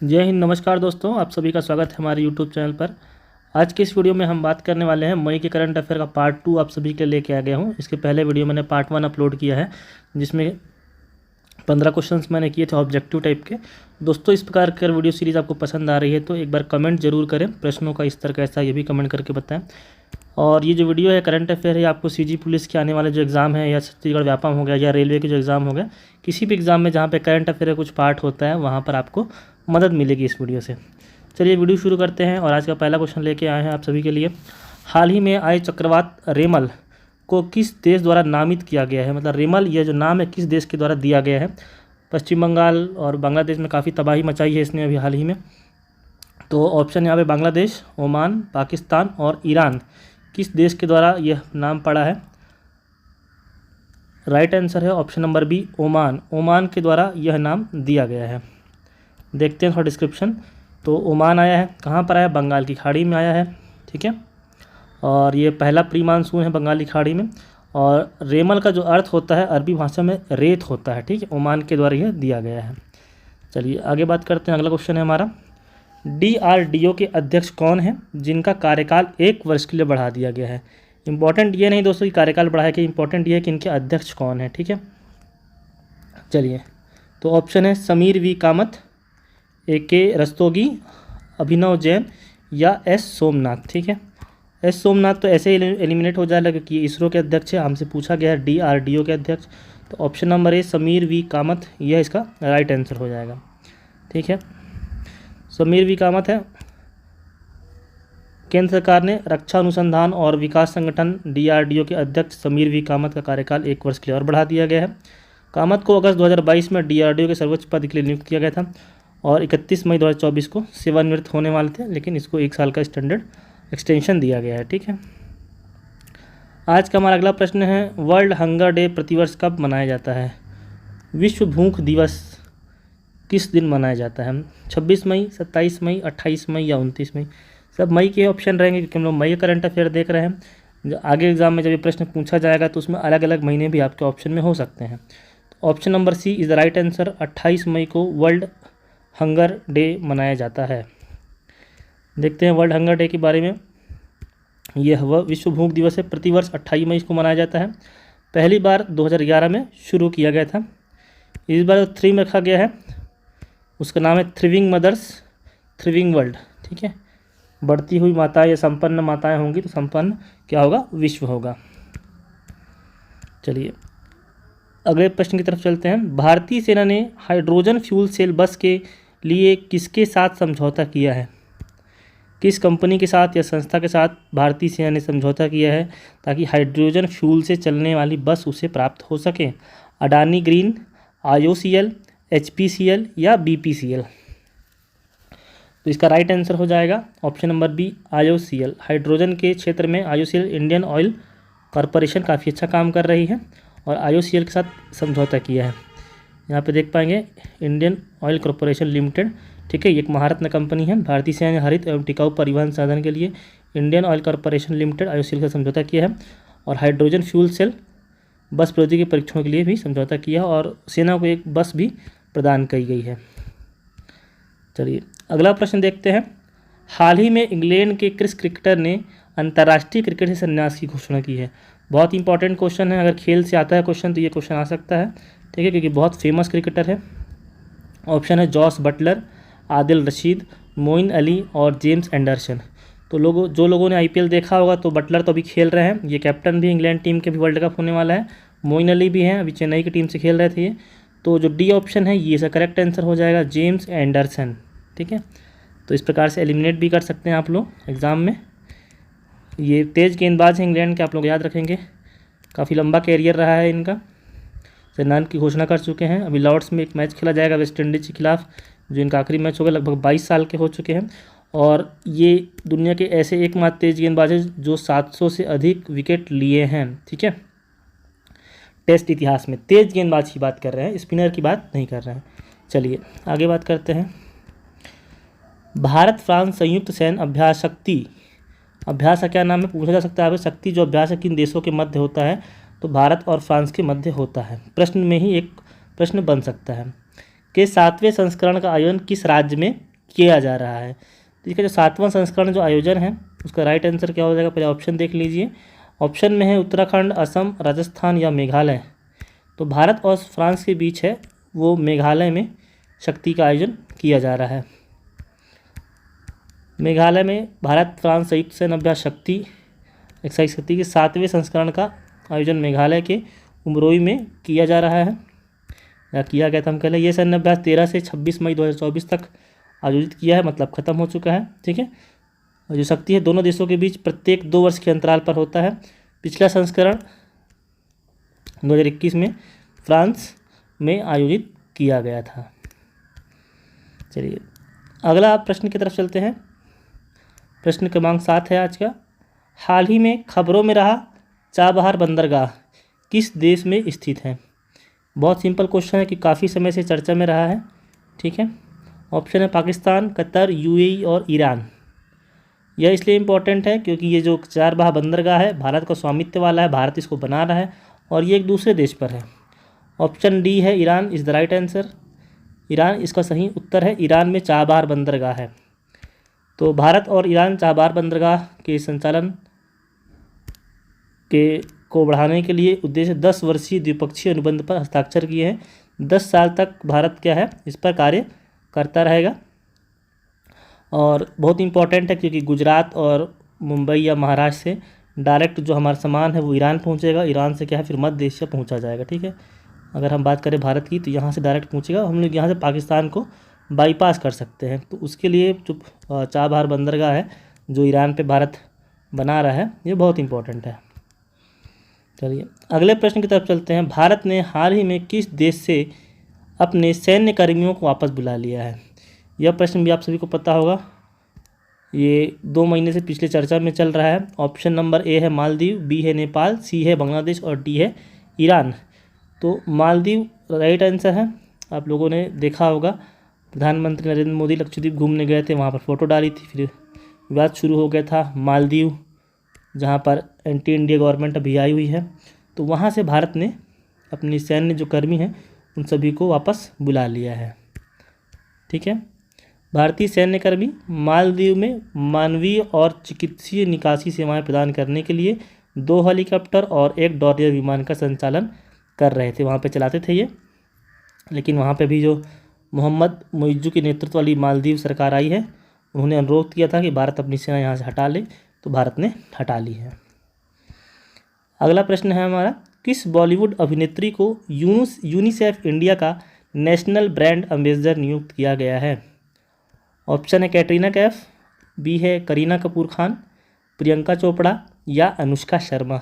जय हिंद। नमस्कार दोस्तों, आप सभी का स्वागत है हमारे यूट्यूब चैनल पर। आज के इस वीडियो में हम बात करने वाले हैं मई के करंट अफेयर का पार्ट 2 आप सभी के लिए लेके आ गया हूं। इसके पहले वीडियो मैंने पार्ट 1 अपलोड किया है, जिसमें 15 क्वेश्चंस मैंने किए थे ऑब्जेक्टिव टाइप के। दोस्तों, इस प्रकार की वीडियो सीरीज़ आपको पसंद आ रही है तो एक बार कमेंट जरूर करें, प्रश्नों का स्तर कैसा है ये भी कमेंट करके बताएं। और ये जो वीडियो है करंट अफेयर है, आपको सीजी पुलिस के आने वाले जो एग्ज़ाम है, या छत्तीसगढ़ व्यापम हो गया, या रेलवे के जो एग्ज़ाम हो गया, किसी भी एग्ज़ाम में जहाँ पे करंट अफेयर का कुछ पार्ट होता है वहाँ पर आपको मदद मिलेगी इस वीडियो से। चलिए वीडियो शुरू करते हैं। और आज का पहला क्वेश्चन लेके आए हैं आप सभी के लिए। हाल ही में आए चक्रवात रेमल को किस देश द्वारा नामित किया गया है? मतलब रेमल यह जो नाम है किस देश के द्वारा दिया गया है? पश्चिम बंगाल और बांग्लादेश में काफ़ी तबाही मचाई है इसने अभी हाल ही में। तो ऑप्शन यहाँ पे बांग्लादेश, ओमान, पाकिस्तान और ईरान, किस देश के द्वारा यह नाम पड़ा है? राइट आंसर है option number B, Oman. Oman के द्वारा यह नाम दिया गया है। देखते हैं थोड़ा डिस्क्रिप्शन। तो ओमान आया है, कहाँ पर आया? बंगाल की खाड़ी में आया है, ठीक है। और ये पहला प्री मानसून है बंगाल की खाड़ी में। और रेमल का जो अर्थ होता है अरबी भाषा में रेत होता है, ठीक है। ओमान के द्वारा यह दिया गया है। चलिए आगे बात करते हैं। अगला क्वेश्चन है हमारा, DRDO के अध्यक्ष कौन है जिनका कार्यकाल 1 वर्ष के लिए बढ़ा दिया गया है? इंपॉर्टेंट ये नहीं दोस्तों कि कार्यकाल बढ़ा है, कि इंपॉर्टेंट ये है कि इनके अध्यक्ष कौन है, ठीक है। चलिए, तो ऑप्शन है समीर वी कामत, AK रस्तोगी, अभिनव जैन या S सोमनाथ, ठीक है। S सोमनाथ तो ऐसे ही एलिमिनेट हो जाएगा क्योंकि ये इसरो के अध्यक्ष है, हमसे पूछा गया है DRDO के अध्यक्ष। तो option number A Sameer V Kamat, यह इसका राइट आंसर हो जाएगा, ठीक है। समीर वी कामत है। केंद्र सरकार ने रक्षा अनुसंधान और विकास संगठन DRDO के अध्यक्ष समीर वी कामत का कार्यकाल 1 वर्ष के लिए और बढ़ा दिया गया है। कामत को अगस्त 2022 में DRDO के सर्वोच्च पद के लिए नियुक्त किया गया था और 31 मई 2024 को सेवानिवृत्त होने वाले थे, लेकिन इसको 1 साल का स्टैंडर्ड एक्सटेंशन दिया गया है, ठीक है। आज का हमारा अगला प्रश्न है, वर्ल्ड हंगर डे प्रतिवर्ष कब मनाया जाता है? विश्व भूख दिवस किस दिन मनाया जाता है? 26 मई, 27 मई, 28 मई या 29 मई? सब मई के ऑप्शन रहेंगे क्योंकि हम लोग मई करंट अफेयर देख रहे हैं। जो आगे एग्जाम में जब ये प्रश्न पूछा जाएगा तो उसमें अलग अलग महीने भी आपके ऑप्शन में हो सकते हैं। तो option number C is the right answer. 28 मई को वर्ल्ड हंगर डे मनाया जाता है। देखते हैं वर्ल्ड हंगर डे के बारे में। यह विश्व भूख दिवस है, प्रतिवर्ष 28 मई को मनाया जाता है। पहली बार 2011 में शुरू किया गया था। इस बार 3 में रखा गया है, उसका नाम है थ्रिविंग मदर्स थ्रिविंग वर्ल्ड, ठीक है। बढ़ती हुई माताएं या संपन्न माताएं होंगी तो संपन्न क्या होगा? विश्व होगा। चलिए अगले प्रश्न की तरफ चलते हैं। भारतीय सेना ने हाइड्रोजन फ्यूल सेल बस के लिए किसके साथ समझौता किया है? किस कंपनी के साथ या संस्था के साथ भारतीय सेना ने समझौता किया है ताकि हाइड्रोजन फ्यूल से चलने वाली बस उसे प्राप्त हो सके? अडानी ग्रीन, IOCL, HPCL या BPCL? तो इसका राइट आंसर हो जाएगा option number B, IOCL। Hydrogen के क्षेत्र में IOCL इंडियन ऑयल कॉरपोरेशन काफ़ी अच्छा काम कर रही है और IOCL के साथ समझौता किया है। यहाँ पे देख पाएंगे इंडियन ऑयल कॉरपोरेशन लिमिटेड, ठीक है। ये एक महारत्न कंपनी है। भारतीय सेना ने हरित एवं टिकाऊ परिवहन साधन के लिए Indian oil corporation limited IOCL का समझौता किया है और हाइड्रोजन फ्यूल सेल बस प्रौद्योगिकी के परीक्षणों के लिए भी समझौता किया और सेना को एक बस भी प्रदान की गई है। चलिए अगला प्रश्न देखते हैं। हाल ही में इंग्लैंड के किस क्रिकेटर ने अंतर्राष्ट्रीय क्रिकेट से संन्यास की घोषणा की है? बहुत इंपॉर्टेंट क्वेश्चन है। अगर खेल से आता है क्वेश्चन तो ये क्वेश्चन आ सकता है, ठीक है, क्योंकि बहुत फेमस क्रिकेटर है। ऑप्शन है जॉस बटलर, आदिल रशीद, मोइन अली और जेम्स एंडरसन। तो जो लोगों ने IPL देखा होगा तो बटलर तो अभी खेल रहे हैं, ये कैप्टन भी इंग्लैंड टीम के भी वर्ल्ड कप होने वाला है। मोइन अली भी हैं, अभी चेन्नई की टीम से खेल रहे थे ये। तो जो डी ऑप्शन है ये इसका करेक्ट आंसर हो जाएगा, जेम्स एंडरसन, ठीक है। तो इस प्रकार से एलिमिनेट भी कर सकते हैं आप लोग एग्ज़ाम में। ये तेज़ गेंदबाज हैं इंग्लैंड के, आप लोग याद रखेंगे। काफ़ी लंबा कैरियर रहा है इनका। सेनान की घोषणा कर चुके हैं। अभी लॉर्ड्स में एक मैच खेला जाएगा वेस्ट इंडीज़ के खिलाफ, जो इनका आखिरी मैच होगा। लगभग 22 साल के हो चुके हैं और ये दुनिया के ऐसे एकमात्र तेज गेंदबाज हैं जो 700 से अधिक विकेट लिए हैं, ठीक है। टेस्ट इतिहास में तेज गेंदबाज की बात कर रहे हैं, स्पिनर की बात नहीं कर रहे हैं। चलिए आगे बात करते हैं। भारत फ्रांस संयुक्त सैन्य अभ्यास शक्ति, अभ्यास का क्या नाम है पूछा जा सकता है। शक्ति जो अभ्यास है किन देशों के मध्य होता है? तो भारत और फ्रांस के मध्य होता है। प्रश्न में ही एक प्रश्न बन सकता है। के 7वें संस्करण का आयोजन किस राज्य में किया जा रहा है? तो इसका जो 7वां संस्करण जो आयोजन है उसका राइट आंसर क्या हो जाएगा? पहले ऑप्शन देख लीजिए। ऑप्शन में है उत्तराखंड, असम, राजस्थान या मेघालय। तो भारत और फ्रांस के बीच है वो मेघालय में शक्ति का आयोजन किया जा रहा है। मेघालय में भारत फ्रांस संयुक्त सैन्य अभ्यास शक्ति एक्साइज शक्ति के 7वें संस्करण का आयोजन मेघालय के उमरोई में किया जा रहा है, या किया गया था हम कह लें। ये सैन्य अभ्यास 13 से 26 मई 2024 तक आयोजित किया है, मतलब ख़त्म हो चुका है। ठीक है, और जो शक्ति है दोनों देशों के बीच प्रत्येक 2 वर्ष के अंतराल पर होता है। पिछला संस्करण 2021 में फ्रांस में आयोजित किया गया था। चलिए अगला प्रश्न की तरफ चलते हैं। प्रश्न क्रमांक 7 है आज का। हाल ही में खबरों में रहा चाबहार बंदरगाह किस देश में स्थित है? बहुत सिंपल क्वेश्चन है कि काफ़ी समय से चर्चा में रहा है। ठीक है, ऑप्शन है पाकिस्तान, कतर, यूएई और ईरान। यह इसलिए इम्पोर्टेंट है क्योंकि ये जो चाबहार बंदरगाह है भारत का स्वामित्व वाला है, भारत इसको बना रहा है और ये एक दूसरे देश पर है। ऑप्शन डी है Iran is the right answer. Iran इसका सही उत्तर है। ईरान में चाबहार बंदरगाह है। तो भारत और ईरान चाबहार बंदरगाह के संचालन को बढ़ाने के लिए उद्देश्य 10 वर्षीय द्विपक्षीय अनुबंध पर हस्ताक्षर किए हैं। 10 साल तक भारत क्या है इस पर कार्य करता रहेगा और बहुत इंपॉर्टेंट है क्योंकि गुजरात और मुंबई या महाराष्ट्र से डायरेक्ट जो हमारा सामान है वो ईरान पहुंचेगा। ईरान से क्या है फिर मध्य एशिया पहुंचा जाएगा। ठीक है, अगर हम बात करें भारत की तो यहाँ से डायरेक्ट पहुंचेगा, हम लोग यहाँ से पाकिस्तान को बाईपास कर सकते हैं। तो उसके लिए जो चाबहार बंदरगाह है जो ईरान पे भारत बना रहा है ये बहुत इंपॉर्टेंट है। चलिए अगले प्रश्न की तरफ चलते हैं। भारत ने हाल ही में किस देश से अपने सैन्य कर्मियों को वापस बुला लिया है? यह प्रश्न भी आप सभी को पता होगा, ये 2 महीने से पिछले चर्चा में चल रहा है। ऑप्शन नंबर ए है मालदीव, बी है नेपाल, सी है बांग्लादेश और डी है ईरान। तो मालदीव राइट आंसर है। आप लोगों ने देखा होगा प्रधानमंत्री नरेंद्र मोदी लक्षद्वीप घूमने गए थे, वहाँ पर फ़ोटो डाली थी, फिर विवाद शुरू हो गया था। मालदीव जहाँ पर एंटी इंडिया गवर्नमेंट अभी आई हुई है, तो वहाँ से भारत ने अपनी सैन्य जो कर्मी हैं उन सभी को वापस बुला लिया है। ठीक है, भारतीय सैन्यकर्मी मालदीव में मानवीय और चिकित्सीय निकासी सेवाएं प्रदान करने के लिए 2 हेलीकॉप्टर और 1 डॉरियर विमान का संचालन कर रहे थे, वहाँ पे चलाते थे ये। लेकिन वहाँ पे भी जो मोहम्मद मुइज्जू की नेतृत्व वाली मालदीव सरकार आई है, उन्होंने अनुरोध किया था कि भारत अपनी सेना यहाँ से हटा ले, तो भारत ने हटा ली है। अगला प्रश्न है हमारा, किस बॉलीवुड अभिनेत्री को यूनिसेफ इंडिया का नेशनल ब्रांड एम्बेसडर नियुक्त किया गया है? ऑप्शन है कैटरीना कैफ, बी है करीना कपूर खान, प्रियंका चोपड़ा या Anushka Sharma.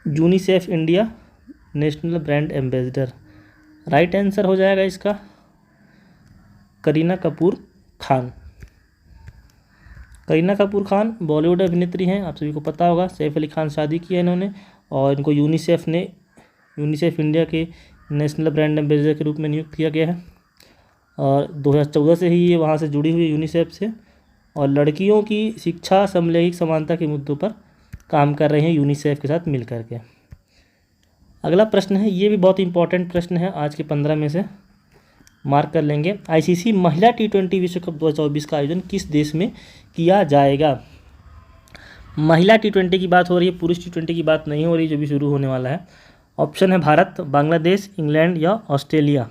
UNICEF India national brand ambassador right answer हो जाएगा इसका करीना कपूर खान। करीना कपूर खान बॉलीवुड अभिनेत्री हैं, आप सभी को पता होगा। सैफ अली खान शादी की है इन्होंने और इनको यूनिसेफ इंडिया के नेशनल ब्रांड एम्बेसडर के रूप में नियुक्त किया गया है और 2014 से ही ये वहाँ से जुड़ी हुई है यूनिसेफ से, और लड़कियों की शिक्षा समलैंगिक समानता के मुद्दों पर काम कर रहे हैं यूनिसेफ के साथ मिल करके। अगला प्रश्न है, ये भी बहुत इंपॉर्टेंट प्रश्न है, आज के 15 में से मार्क कर लेंगे। आईसीसी महिला T20 विश्व कप 2024 का आयोजन किस देश में किया जाएगा? महिला T20 की बात हो रही है, पुरुष T20 की बात नहीं हो रही जो भी शुरू होने वाला है। ऑप्शन है भारत, बांग्लादेश, इंग्लैंड या ऑस्ट्रेलिया।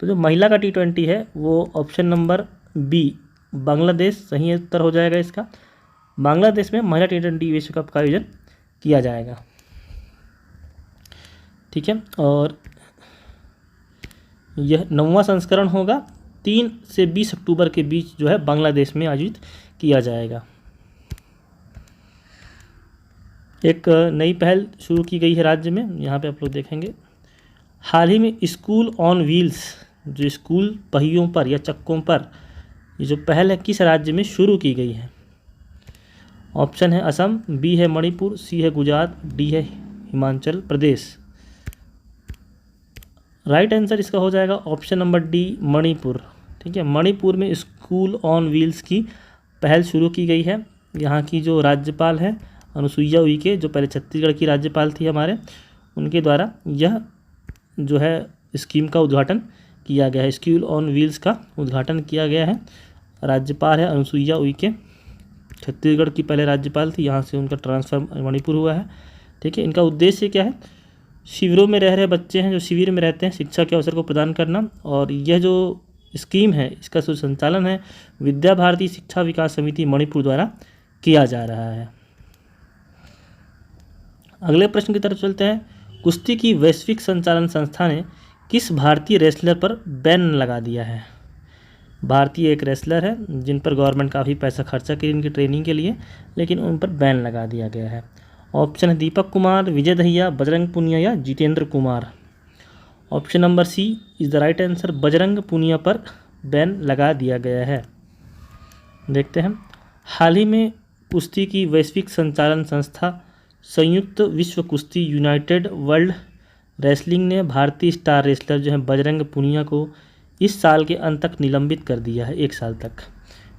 तो जो महिला का T20 है वो ऑप्शन नंबर बी बांग्लादेश सही उत्तर हो जाएगा इसका। बांग्लादेश में महिला T20 विश्व कप का आयोजन किया जाएगा। ठीक है, और यह 9वां संस्करण होगा। 3 से 20 अक्टूबर के बीच जो है बांग्लादेश में आयोजित किया जाएगा। एक नई पहल शुरू की गई है राज्य में, यहाँ पे आप लोग देखेंगे। हाल ही में स्कूल ऑन व्हील्स, जो स्कूल पहियों पर या चक्कों पर, ये जो पहल है किस राज्य में शुरू की गई है? ऑप्शन है असम, बी है मणिपुर, सी है गुजरात, डी है हिमाचल प्रदेश। राइट आंसर इसका हो जाएगा ऑप्शन नंबर डी मणिपुर। ठीक है, मणिपुर में स्कूल ऑन व्हील्स की पहल शुरू की गई है। यहाँ की जो राज्यपाल है अनुसुईया उइके, जो पहले छत्तीसगढ़ की राज्यपाल थी हमारे, उनके द्वारा यह जो है स्कीम का उद्घाटन किया गया है। स्कूल ऑन व्हील्स का उद्घाटन किया गया है। राज्यपाल है अनुसुईया उइके, छत्तीसगढ़ की पहले राज्यपाल थी, यहाँ से उनका ट्रांसफर मणिपुर हुआ है। ठीक है, इनका उद्देश्य क्या है? शिविरों में रह रहे बच्चे हैं जो शिविर में रहते हैं, शिक्षा के अवसर को प्रदान करना। और यह जो स्कीम है इसका सुसंचालन है विद्या भारती शिक्षा विकास समिति मणिपुर द्वारा किया जा रहा है। अगले प्रश्न की तरफ चलते हैं। कुश्ती की वैश्विक संचालन संस्था ने किस भारतीय रेसलर पर बैन लगा दिया है? भारतीय एक रेसलर है जिन पर गवर्नमेंट काफ़ी पैसा खर्चा की इनकी ट्रेनिंग के लिए, लेकिन उन पर बैन लगा दिया गया है। ऑप्शन है दीपक कुमार, विजय दहिया, बजरंग पुनिया या Jitender Kumar. Option number C is the right answer, Bajrang Punia पर बैन लगा दिया गया है। देखते हैं, हाल ही में कुश्ती की वैश्विक संचालन संस्था संयुक्त विश्व कुश्ती यूनाइटेड वर्ल्ड रेसलिंग ने भारतीय स्टार रेसलर जो है बजरंग पुनिया को इस साल के अंत तक निलंबित कर दिया है, 1 साल तक।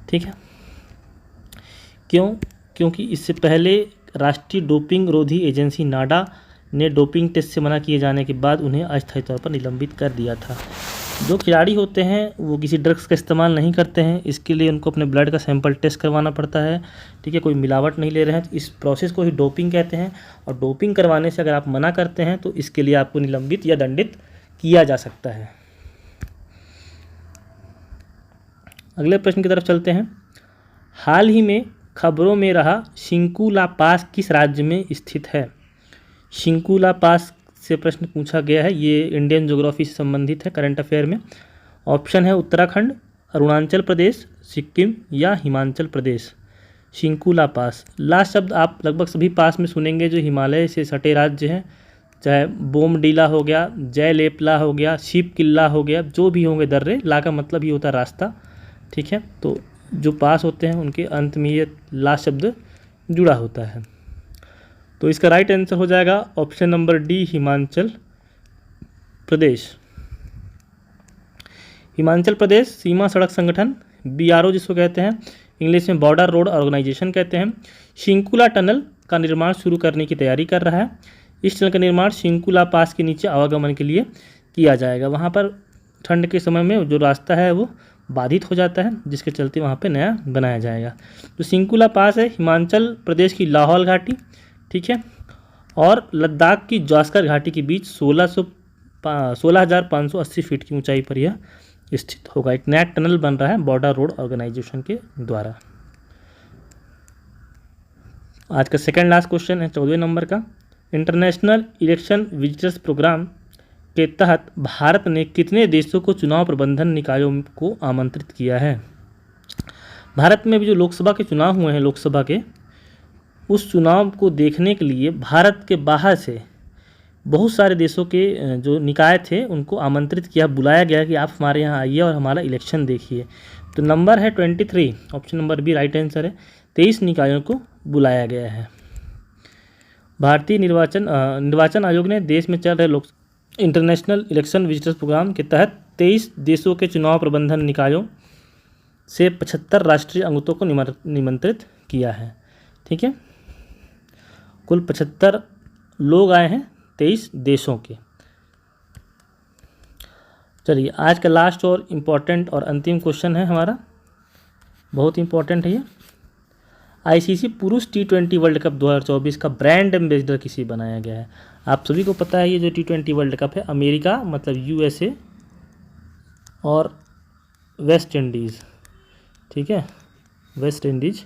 ठीक है, क्यों? क्योंकि इससे पहले राष्ट्रीय डोपिंग रोधी एजेंसी नाडा ने डोपिंग टेस्ट से मना किए जाने के बाद उन्हें अस्थायी तौर पर निलंबित कर दिया था। जो खिलाड़ी होते हैं वो किसी ड्रग्स का इस्तेमाल नहीं करते हैं, इसके लिए उनको अपने ब्लड का सैंपल टेस्ट करवाना पड़ता है। ठीक है, कोई मिलावट नहीं ले रहे हैं, तो इस प्रोसेस को ही डोपिंग कहते हैं। और डोपिंग करवाने से अगर आप मना करते हैं तो इसके लिए आपको निलंबित या दंडित किया जा सकता है। अगले प्रश्न की तरफ चलते हैं। हाल ही में खबरों में रहा शिंकुला पास किस राज्य में स्थित है? शिंकुला पास से प्रश्न पूछा गया है, ये इंडियन ज्योग्राफी से संबंधित है करंट अफेयर में। ऑप्शन है उत्तराखंड, अरुणाचल प्रदेश, सिक्किम या हिमाचल प्रदेश। शिंकुला पास, लास्ट शब्द आप लगभग सभी पास में सुनेंगे जो हिमालय से सटे राज्य हैं, चाहे बोमडीला हो गया, जयलेपला हो गया, शिप किला हो गया, जो भी होंगे दर्रे। ला का मतलब ही होता है रास्ता। ठीक है, तो जो पास होते हैं उनके अंत में ये लास्ट शब्द जुड़ा होता है। तो इसका राइट आंसर हो जाएगा option number D, Himachal Pradesh. Himachal Pradesh सीमा सड़क संगठन, BRO जिसको कहते हैं, इंग्लिश में बॉर्डर रोड ऑर्गेनाइजेशन कहते हैं, शिंकुला टनल का निर्माण शुरू करने की तैयारी कर रहा है। इस टनल का निर्माण शिंकुला पास के नीचे आवागमन के लिए किया जाएगा। वहाँ पर ठंड के समय में जो रास्ता है वो बाधित हो जाता है, जिसके चलते वहाँ पे नया बनाया जाएगा। तो शिंकुला पास है हिमाचल प्रदेश की लाहौल घाटी, ठीक है, और लद्दाख की जास्कर घाटी के बीच 16,580 फीट की ऊंचाई पर यह स्थित होगा। एक नया टनल बन रहा है बॉर्डर रोड ऑर्गेनाइजेशन के द्वारा। आज का सेकंड लास्ट क्वेश्चन है 14वें नंबर का। इंटरनेशनल इलेक्शन विजिटर्स प्रोग्राम के तहत भारत ने कितने देशों को चुनाव प्रबंधन निकायों को आमंत्रित किया है? भारत में भी जो लोकसभा के चुनाव हुए हैं, लोकसभा के, उस चुनाव को देखने के लिए भारत के बाहर से बहुत सारे देशों के जो निकाय थे उनको आमंत्रित किया, बुलाया गया कि आप हमारे यहाँ आइए और हमारा इलेक्शन देखिए। तो नंबर है 23, option number B right answer है। 23 निकायों को बुलाया गया है। भारतीय निर्वाचन आयोग ने देश में चल रहे इंटरनेशनल इलेक्शन विजिटर्स प्रोग्राम के तहत 23 देशों के चुनाव प्रबंधन निकायों से 75 राष्ट्रीय अंगतों को निमंत्रित किया है। ठीक है, कुल 75 लोग आए हैं 23 देशों के। चलिए, आज का लास्ट और इम्पोर्टेंट और अंतिम क्वेश्चन है हमारा, बहुत इंपॉर्टेंट है ये। ICC पुरुष T20 वर्ल्ड कप 2024 का ब्रांड एम्बेसडर किसे बनाया गया है? आप सभी को पता है ये जो T20 वर्ल्ड कप है अमेरिका मतलब USA और वेस्ट इंडीज़, ठीक है, वेस्ट इंडीज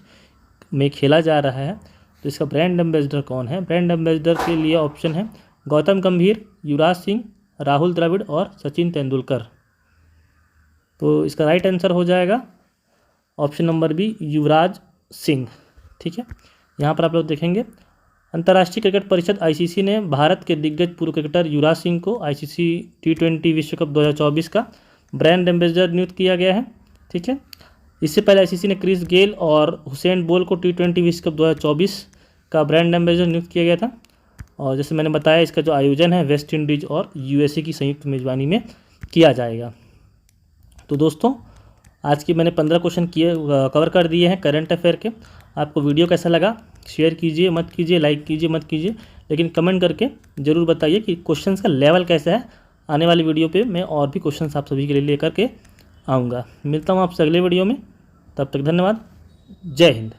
में खेला जा रहा है। तो इसका ब्रांड एम्बेसडर कौन है? ब्रांड एम्बेसडर के लिए ऑप्शन है गौतम गंभीर, युवराज सिंह, राहुल द्रविड़ और सचिन तेंदुलकर। तो इसका राइट आंसर हो जाएगा option number B, Yuvraj Singh. ठीक है, यहाँ पर आप लोग देखेंगे अंतर्राष्ट्रीय क्रिकेट परिषद ICC ने भारत के दिग्गज पूर्व क्रिकेटर युवराज सिंह को ICC T20 विश्व कप 2024 का ब्रांड एम्बेसडर नियुक्त किया गया है। ठीक है, इससे पहले ICC ने क्रिस गेल और हुसैन बोल्ट को T20 विश्व कप 2024 का ब्रांड एम्बेसडर नियुक्त किया गया था। और जैसे मैंने बताया इसका जो आयोजन है वेस्ट इंडीज और USA की संयुक्त मेज़बानी में किया जाएगा। तो दोस्तों, आज की मैंने 15 क्वेश्चन कवर कर दिए हैं करंट अफेयर के। आपको वीडियो कैसा लगा? शेयर कीजिए मत कीजिए, लाइक कीजिए मत कीजिए, लेकिन कमेंट करके ज़रूर बताइए कि क्वेश्चंस का लेवल कैसा है आने वाली वीडियो पे मैं और भी क्वेश्चन आप सभी के लिए लेकर के आऊँगा। मिलता हूँ आपसे अगले वीडियो में, तब तक धन्यवाद। जय हिंद।